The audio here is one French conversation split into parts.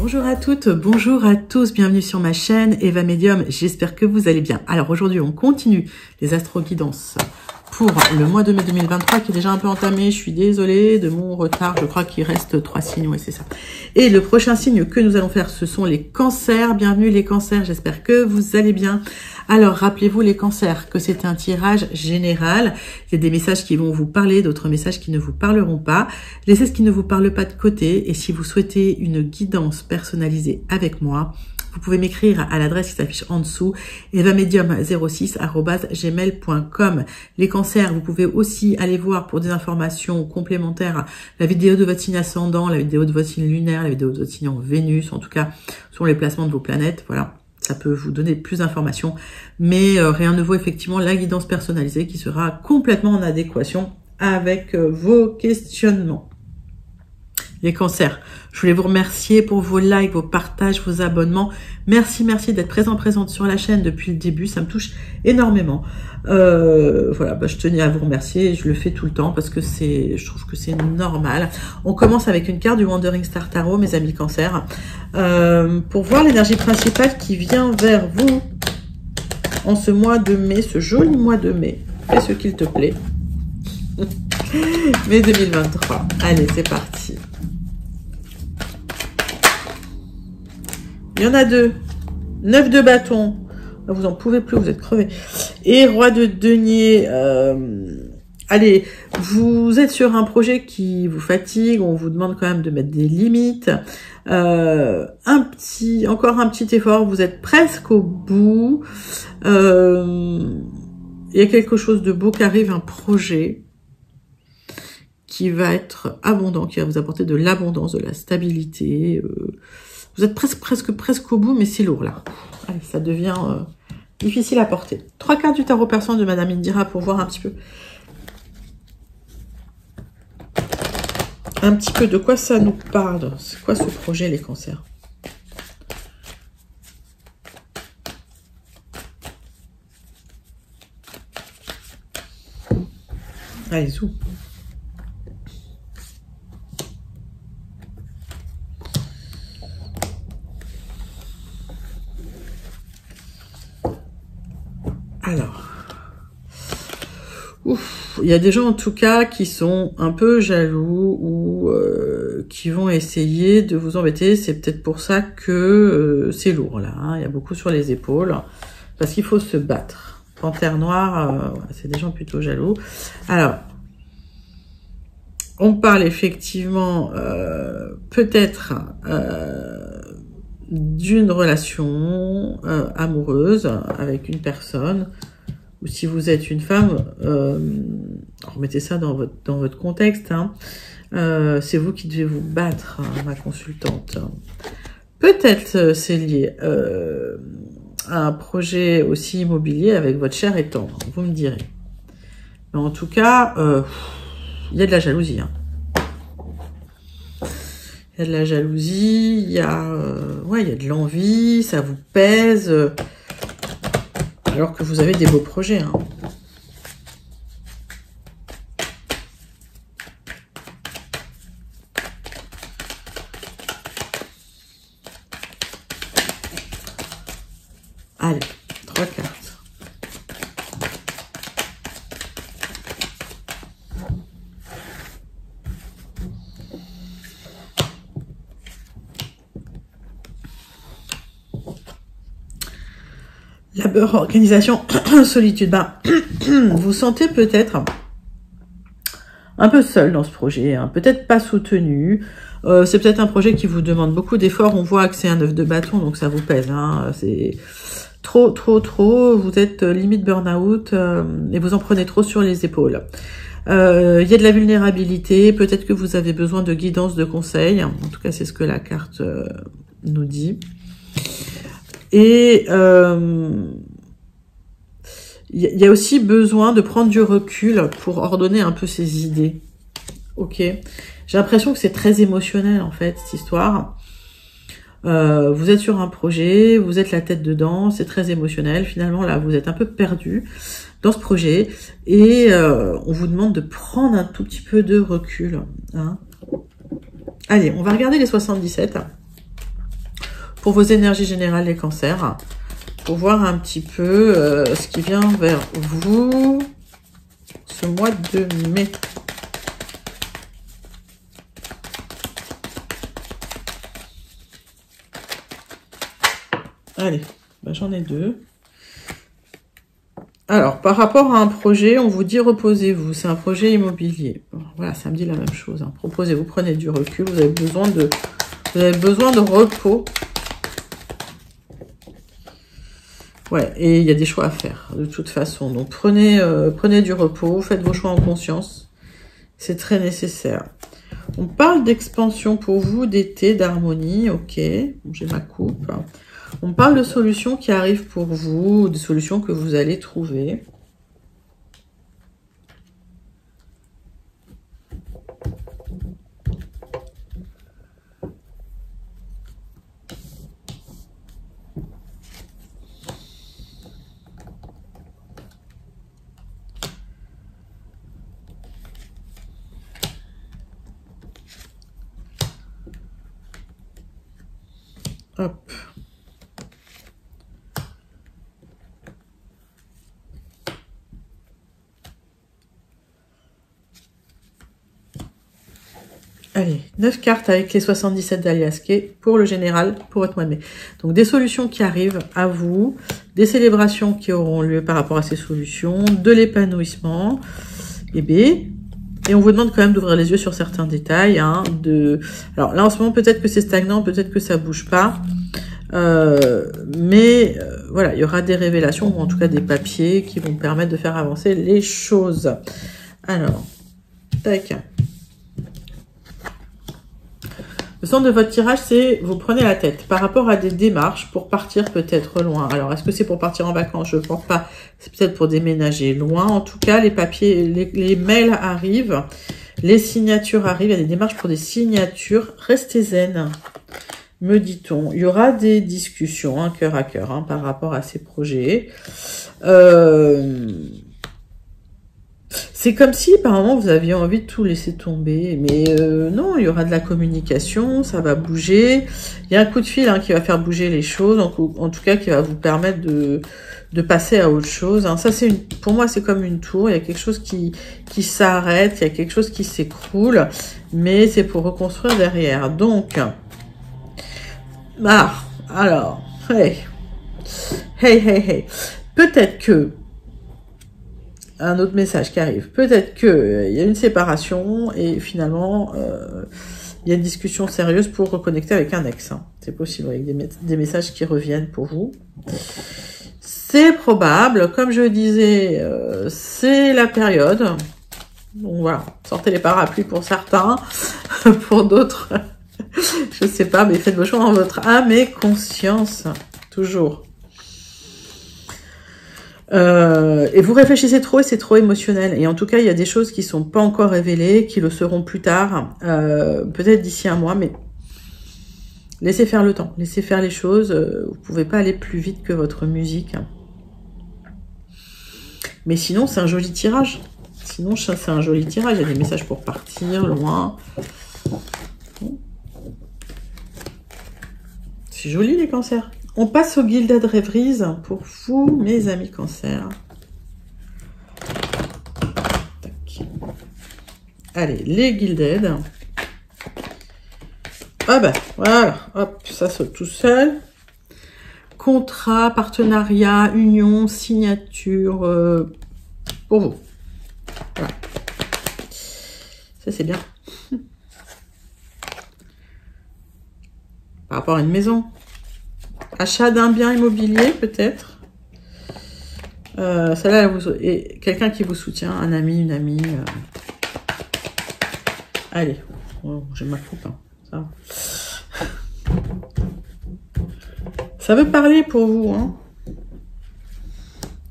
Bonjour à toutes, bonjour à tous, bienvenue sur ma chaîne Eva Medium, j'espère que vous allez bien. Alors aujourd'hui on continue les astro-guidances pour le mois de mai 2023 qui est déjà un peu entamé, je suis désolée de mon retard, je crois qu'il reste 3 signes, oui c'est ça. Et le prochain signe que nous allons faire ce sont les cancers, bienvenue les cancers, j'espère que vous allez bien. Alors, rappelez-vous les cancers, que c'est un tirage général. Il y a des messages qui vont vous parler, d'autres messages qui ne vous parleront pas. Laissez ce qui ne vous parle pas de côté. Et si vous souhaitez une guidance personnalisée avec moi, vous pouvez m'écrire à l'adresse qui s'affiche en dessous, evamedium06@gmail.com. Les cancers, vous pouvez aussi aller voir pour des informations complémentaires la vidéo de votre signe ascendant, la vidéo de votre signe lunaire, la vidéo de votre signe en Vénus, en tout cas, sur les placements de vos planètes, voilà. Ça peut vous donner plus d'informations, mais rien ne vaut effectivement la guidance personnalisée qui sera complètement en adéquation avec vos questionnements. Les cancers, je voulais vous remercier pour vos likes, vos partages, vos abonnements. Merci d'être présente sur la chaîne depuis le début, ça me touche énormément. Voilà, je tenais à vous remercier, je le fais tout le temps parce que je trouve que c'est normal. On commence avec une carte du Wandering Star Tarot, mes amis cancers, pour voir l'énergie principale qui vient vers vous en ce mois de mai, ce joli mois de mai. Fais ce qu'il te plaît. Mai 2023. Allez, c'est parti. Il y en a deux. 9 de bâton. Vous en pouvez plus, vous êtes crevés. Et roi de denier. Allez, vous êtes sur un projet qui vous fatigue. On vous demande quand même de mettre des limites. Encore un petit effort. Vous êtes presque au bout. Il y a quelque chose de beau qui arrive, un projet qui va être abondant, qui va vous apporter de l'abondance, de la stabilité. Vous êtes presque au bout, mais c'est lourd là. Allez, ça devient difficile à porter. 3 cartes du tarot persan de Madame Indira pour voir un petit peu de quoi ça nous parle. C'est quoi ce projet, les cancers? Allez, zou. Alors, il y a des gens en tout cas qui sont un peu jaloux ou qui vont essayer de vous embêter. C'est peut-être pour ça que c'est lourd là. Hein. Il y a beaucoup sur les épaules parce qu'il faut se battre. Panthère noire, c'est des gens plutôt jaloux. Alors, on parle effectivement peut-être d'une relation amoureuse avec une personne, ou si vous êtes une femme, remettez ça dans votre contexte, hein, c'est vous qui devez vous battre, hein, ma consultante. Peut-être c'est lié à un projet aussi immobilier avec votre cher et tendre, vous me direz. Mais en tout cas, il y a de la jalousie, hein. Il y a de la jalousie, il y a de l'envie, ça vous pèse, alors que vous avez des beaux projets. Hein. Allez, 3 cartes. Labeur, organisation, solitude. Ben, vous sentez peut-être un peu seul dans ce projet, hein, peut-être pas soutenu. C'est peut-être un projet qui vous demande beaucoup d'efforts. On voit que c'est un 9 de bâton, donc ça vous pèse. Hein, c'est trop. Vous êtes limite burn-out et vous en prenez trop sur les épaules. Il y a de la vulnérabilité. Peut-être que vous avez besoin de guidance, de conseils. En tout cas, c'est ce que la carte nous dit. Et il y a aussi besoin de prendre du recul pour ordonner un peu ses idées. Ok, j'ai l'impression que c'est très émotionnel en fait cette histoire. Vous êtes sur un projet, vous êtes la tête dedans, c'est très émotionnel. Finalement là, vous êtes un peu perdu dans ce projet et on vous demande de prendre un tout petit peu de recul. Hein. Allez, on va regarder les 77. pour vos énergies générales, les cancers, pour voir un petit peu ce qui vient vers vous ce mois de mai. Allez, ben j'en ai deux. Alors, par rapport à un projet, on vous dit reposez-vous. C'est un projet immobilier. Voilà, ça me dit la même chose. Hein. Proposez-vous, prenez du recul. Vous avez besoin de repos. Ouais, et il y a des choix à faire, de toute façon. Donc, prenez du repos, faites vos choix en conscience. C'est très nécessaire. On parle d'expansion pour vous, d'été, d'harmonie. Ok, bon, j'ai ma coupe. On parle de solutions qui arrivent pour vous, des solutions que vous allez trouver. Hop. Allez, 9 cartes avec les 77 d'Aliasqué pour le général, pour votre mois de mai. Donc, des solutions qui arrivent à vous, des célébrations qui auront lieu par rapport à ces solutions, de l'épanouissement, et on vous demande quand même d'ouvrir les yeux sur certains détails. Hein, alors là, en ce moment, peut-être que c'est stagnant, peut-être que ça bouge pas. Mais voilà, il y aura des révélations, ou en tout cas des papiers qui vont permettre de faire avancer les choses. Alors, tac. Le sens de votre tirage, c'est vous prenez la tête par rapport à des démarches pour partir peut-être loin. Alors, est-ce que c'est pour partir en vacances? Je ne pense pas. C'est peut-être pour déménager loin. En tout cas, les papiers, les mails arrivent, les signatures arrivent. Il y a des démarches pour des signatures. Restez zen, me dit-on. Il y aura des discussions, hein, cœur à cœur, hein, par rapport à ces projets. C'est comme si, par moment, vous aviez envie de tout laisser tomber. Mais non, il y aura de la communication, ça va bouger. Il y a un coup de fil, hein, qui va faire bouger les choses, en tout cas qui va vous permettre de passer à autre chose. Hein. Ça, pour moi, c'est comme une tour. Il y a quelque chose qui s'arrête, il y a quelque chose qui s'écroule, mais c'est pour reconstruire derrière. Donc, alors, hey. Peut-être que un autre message qui arrive. Peut-être que il y a une séparation et finalement il y a une discussion sérieuse pour reconnecter avec un ex. Hein. C'est possible avec des messages qui reviennent pour vous. C'est probable, comme je disais, c'est la période. Donc voilà, sortez les parapluies pour certains, pour d'autres, je sais pas, mais faites vos choix en votre âme et conscience, toujours. Et vous réfléchissez trop et c'est trop émotionnel. Et en tout cas, il y a des choses qui sont pas encore révélées, qui le seront plus tard, peut-être d'ici un mois, mais laissez faire le temps, laissez faire les choses. Vous pouvez pas aller plus vite que votre musique. Mais sinon, c'est un joli tirage. Sinon, c'est un joli tirage. Il y a des messages pour partir, loin. C'est joli, les cancers. On passe au Gilded Rêveries pour vous, mes amis cancers. Tac. Allez, les Gilded. Ah ben, voilà. Hop, ça saute tout seul. Contrat, partenariat, union, signature, pour vous. Voilà. Ça, c'est bien. Par rapport à une maison. Achat d'un bien immobilier, peut-être. Celle-là, et quelqu'un qui vous soutient, un ami, une amie. Allez, oh, j'ai ma coupe. Hein. Ça veut parler pour vous. Hein.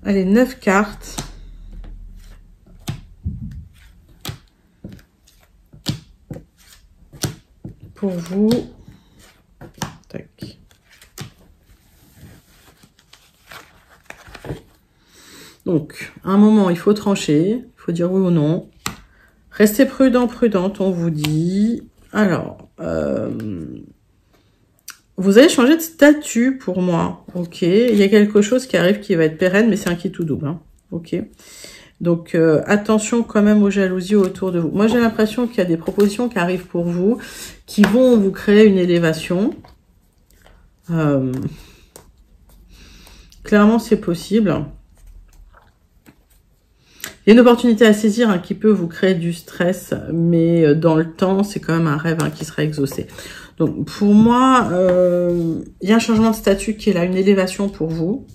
Allez, 9 cartes. Pour vous. Tac. Donc, à un moment, il faut trancher, il faut dire oui ou non. Restez prudent, prudente, on vous dit. Alors, Vous allez changer de statut pour moi. Ok. Il y a quelque chose qui arrive qui va être pérenne, mais c'est un qui tout double. Hein. Ok. Donc, attention quand même aux jalousies autour de vous. Moi, j'ai l'impression qu'il y a des propositions qui arrivent pour vous, qui vont vous créer une élévation. Clairement, c'est possible. Il y a une opportunité à saisir hein, qui peut vous créer du stress, mais dans le temps, c'est quand même un rêve hein, qui sera exaucé. Donc, pour moi, il y a un changement de statut qui est là, une élévation pour vous.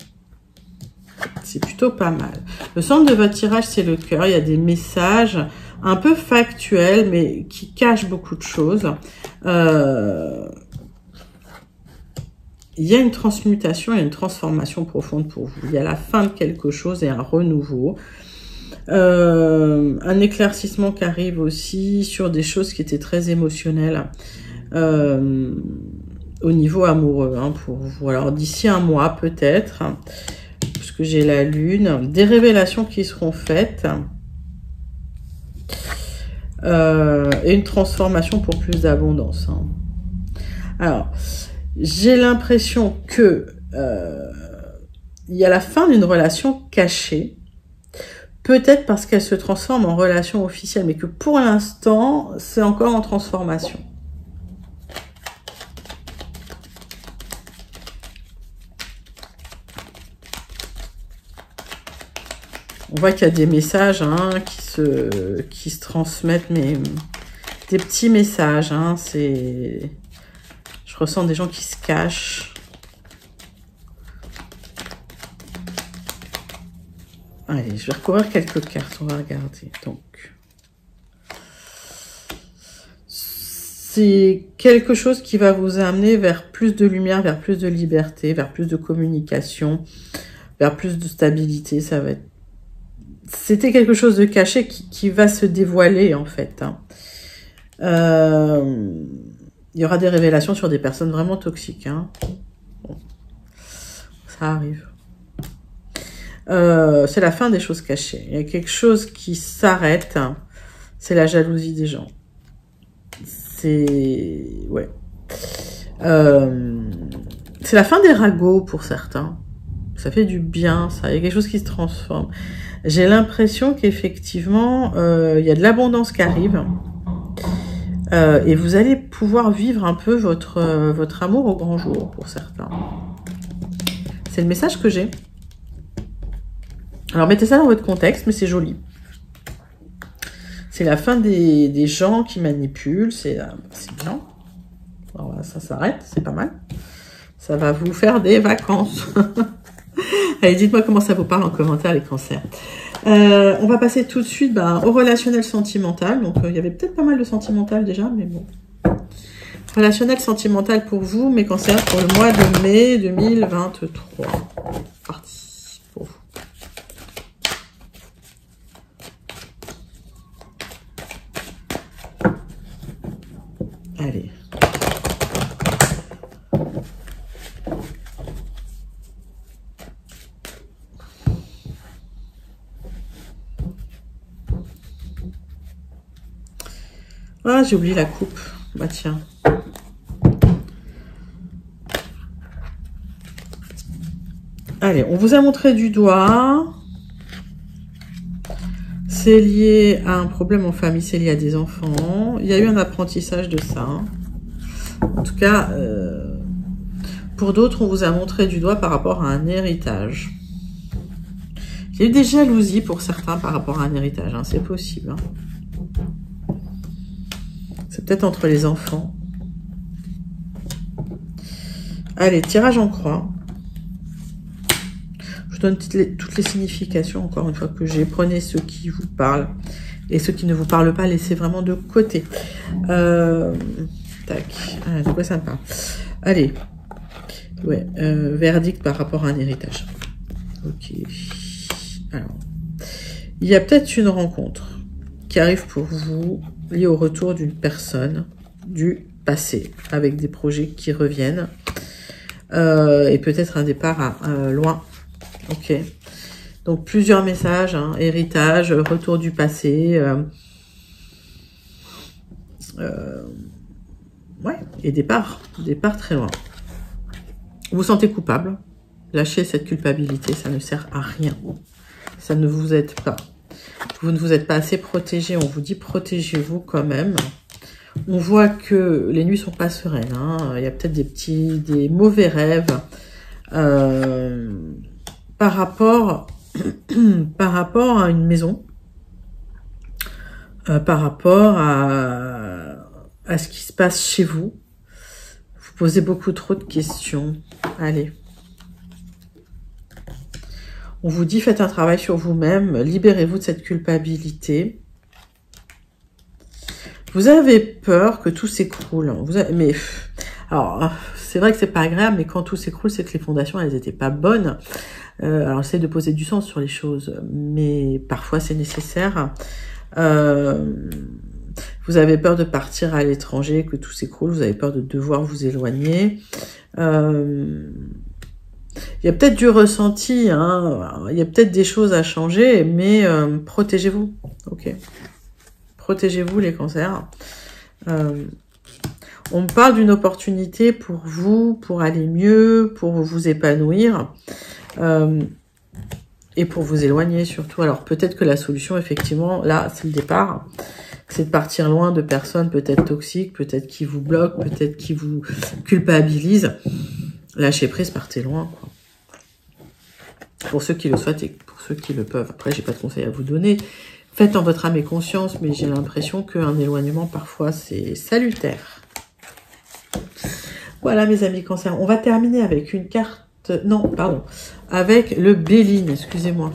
C'est plutôt pas mal. Le centre de votre tirage, c'est le cœur. Il y a des messages un peu factuels, mais qui cachent beaucoup de choses. Il y a une transmutation, il y a une transformation profonde pour vous. Il y a la fin de quelque chose et un renouveau. Un éclaircissement qui arrive aussi sur des choses qui étaient très émotionnelles au niveau amoureux hein, pour vous. Alors d'ici un mois peut-être, puisque j'ai la lune, des révélations qui seront faites et une transformation pour plus d'abondance. Hein. Alors, j'ai l'impression que il y a la fin d'une relation cachée, peut-être parce qu'elle se transforme en relation officielle, mais que pour l'instant, c'est encore en transformation. On voit qu'il y a des messages hein, qui se transmettent, mais des petits messages. Hein, je ressens des gens qui se cachent. Allez, je vais recouvrir quelques cartes, on va regarder. Donc, c'est quelque chose qui va vous amener vers plus de lumière, vers plus de liberté, vers plus de communication, vers plus de stabilité. Ça va être... C'était quelque chose de caché qui va se dévoiler, en fait. Hein. Il y aura des révélations sur des personnes vraiment toxiques. Hein. Bon, ça arrive. C'est la fin des choses cachées. Il y a quelque chose qui s'arrête. C'est la jalousie des gens. C'est... Ouais. C'est la fin des ragots pour certains. Ça fait du bien, ça. Il y a quelque chose qui se transforme. J'ai l'impression qu'effectivement, il y a de l'abondance qui arrive. Et vous allez pouvoir vivre un peu votre amour au grand jour pour certains. C'est le message que j'ai. Alors, mettez ça dans votre contexte, mais c'est joli. C'est la fin des gens qui manipulent. C'est bien. Alors, voilà, ça s'arrête, c'est pas mal. Ça va vous faire des vacances. Allez, dites-moi comment ça vous parle en commentaire, les cancers. On va passer tout de suite au relationnel sentimental. Donc, il y avait peut-être pas mal de sentimental déjà, mais bon. Relationnel sentimental pour vous, mes cancers, pour le mois de mai 2023. Parti pour vous. Allez. Ah, j'ai oublié la coupe. Bah tiens. Allez, on vous a montré du doigt. C'est lié à un problème en famille, c'est lié à des enfants. Il y a eu un apprentissage de ça. En tout cas, pour d'autres, on vous a montré du doigt par rapport à un héritage. Il y a eu des jalousies pour certains par rapport à un héritage, hein, c'est possible. Hein. C'est peut-être entre les enfants. Allez, tirage en croix. Je vous donne toutes les significations, encore une fois, que j'ai. Prenez ceux qui vous parlent. Et ceux qui ne vous parlent pas, laissez vraiment de côté. Tac. Ah, de quoi ça me parle? Allez. Ouais. Verdict par rapport à un héritage. Ok. Alors. Il y a peut-être une rencontre qui arrive pour vous, liée au retour d'une personne du passé, avec des projets qui reviennent. Et peut-être un départ loin. Ok. Donc, plusieurs messages, hein, héritage, retour du passé. Ouais, et départ très loin. Vous vous sentez coupable. Lâchez cette culpabilité, ça ne sert à rien. Ça ne vous aide pas. Vous ne vous êtes pas assez protégé. On vous dit protégez-vous quand même. On voit que les nuits sont pas sereines. Hein. Il y a peut-être des mauvais rêves par rapport à une maison, par rapport à ce qui se passe chez vous. Vous posez beaucoup trop de questions. Allez. On vous dit, faites un travail sur vous-même, libérez-vous de cette culpabilité. Vous avez peur que tout s'écroule. Mais, alors, c'est vrai que c'est pas agréable, mais quand tout s'écroule, c'est que les fondations, elles étaient pas bonnes. Alors, essayez de poser du sens sur les choses, mais parfois c'est nécessaire. Vous avez peur de partir à l'étranger, que tout s'écroule, vous avez peur de devoir vous éloigner. Il y a peut-être du ressenti, hein. Il y a peut-être des choses à changer, mais protégez-vous, ok. Protégez-vous les cancers. On me parle d'une opportunité pour vous, pour aller mieux, pour vous épanouir et pour vous éloigner surtout. Alors peut-être que la solution, effectivement, là, c'est le départ. C'est de partir loin de personnes peut-être toxiques, peut-être qui vous bloquent, peut-être qui vous culpabilisent. Lâchez prise, partez loin, quoi. Pour ceux qui le souhaitent et pour ceux qui le peuvent. Après, j'ai pas de conseils à vous donner. Faites en votre âme et conscience, mais j'ai l'impression qu'un éloignement, parfois, c'est salutaire. Voilà, mes amis cancers. On va terminer avec une carte... Non, pardon. Avec le Béline, excusez-moi.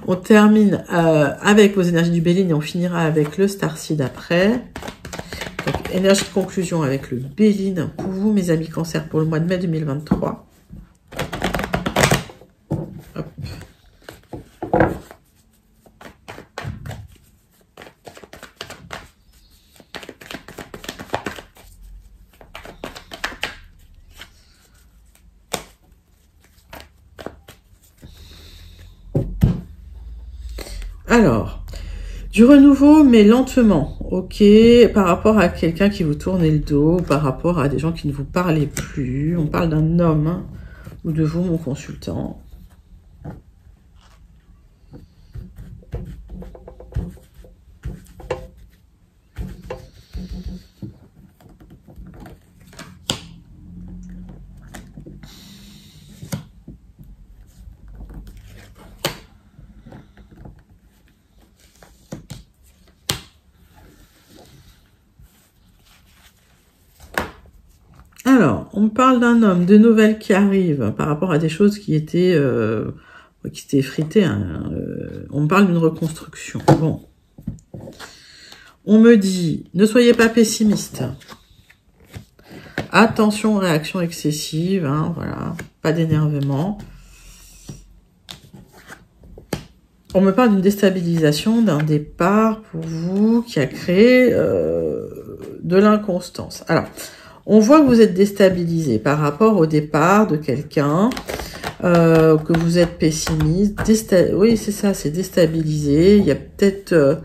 On termine avec vos énergies du Béline et on finira avec le Starseed après. Donc, énergie de conclusion avec le Béline pour vous, mes amis cancers, pour le mois de mai 2023. Hop. Alors, du renouveau, mais lentement, ok, par rapport à quelqu'un qui vous tournait le dos, par rapport à des gens qui ne vous parlaient plus. On parle d'un homme, hein, ou de vous, mon consultant. Alors, on parle d'un homme, de nouvelles qui arrivent par rapport à des choses qui étaient effritées. Hein. On me parle d'une reconstruction. Bon. On me dit, ne soyez pas pessimiste. Attention aux réactions excessives. Hein, voilà. Pas d'énervement. On me parle d'une déstabilisation, d'un départ pour vous qui a créé de l'inconstance. Alors, on voit que vous êtes déstabilisé par rapport au départ de quelqu'un, que vous êtes pessimiste. Oui, c'est ça, c'est déstabilisé. Il y a peut-être...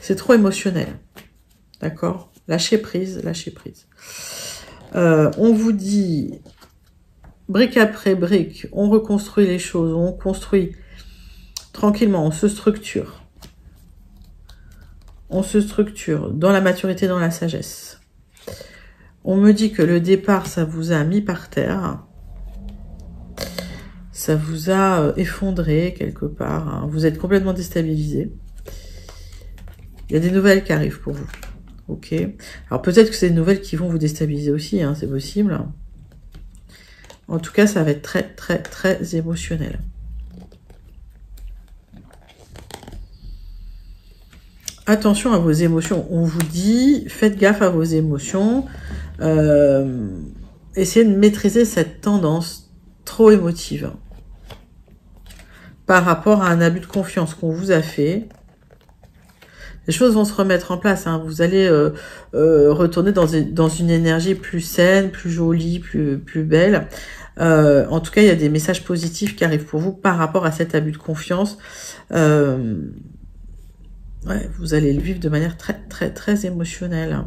C'est trop émotionnel. D'accord? Lâchez prise, lâchez prise. On vous dit, brique après brique, on reconstruit les choses, on construit tranquillement, on se structure. On se structure dans la maturité, dans la sagesse. On me dit que le départ, ça vous a mis par terre. Ça vous a effondré quelque part. Hein. Vous êtes complètement déstabilisé. Il y a des nouvelles qui arrivent pour vous. Ok. Alors peut-être que c'est des nouvelles qui vont vous déstabiliser aussi. Hein, c'est possible. En tout cas, ça va être très, très, très émotionnel. Attention à vos émotions. On vous dit, faites gaffe à vos émotions. Essayez de maîtriser cette tendance trop émotive par rapport à un abus de confiance qu'on vous a fait. Les choses vont se remettre en place. Hein. Vous allez retourner dans une énergie plus saine, plus jolie, plus belle. En tout cas, il y a des messages positifs qui arrivent pour vous par rapport à cet abus de confiance. Ouais, vous allez le vivre de manière très, très, très émotionnelle.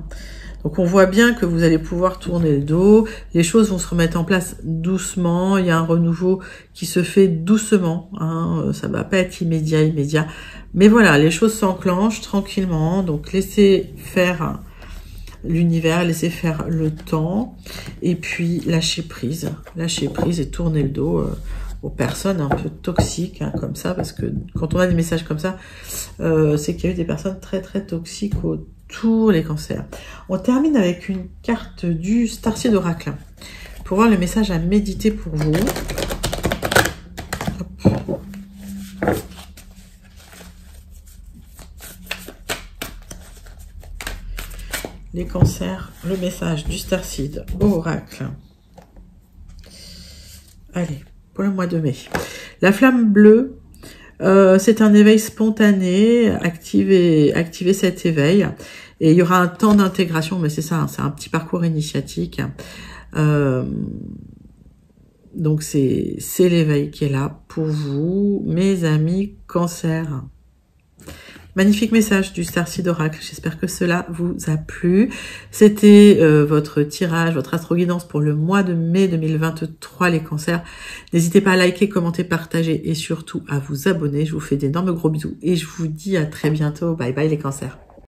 Donc on voit bien que vous allez pouvoir tourner le dos, les choses vont se remettre en place doucement, il y a un renouveau qui se fait doucement, hein, ça va pas être immédiat, mais voilà, les choses s'enclenchent tranquillement, donc laissez faire l'univers, laissez faire le temps, et puis lâchez prise et tournez le dos aux personnes un peu toxiques, hein, comme ça, parce que quand on a des messages comme ça, c'est qu'il y a eu des personnes très toxiques autour, les cancers. On termine avec une carte du Starseed Oracle, pour voir le message à méditer pour vous. Hop. Les cancers, le message du Starseed Oracle. Allez, pour le mois de mai. La flamme bleue, c'est un éveil spontané, activez cet éveil. Et il y aura un temps d'intégration, mais c'est ça, hein, c'est un petit parcours initiatique. Donc c'est l'éveil qui est là pour vous, mes amis cancer. Magnifique message du Starseed Oracle, j'espère que cela vous a plu. C'était votre tirage, votre astro-guidance pour le mois de mai 2023, les cancers. N'hésitez pas à liker, commenter, partager et surtout à vous abonner. Je vous fais d'énormes gros bisous et je vous dis à très bientôt. Bye bye les cancers.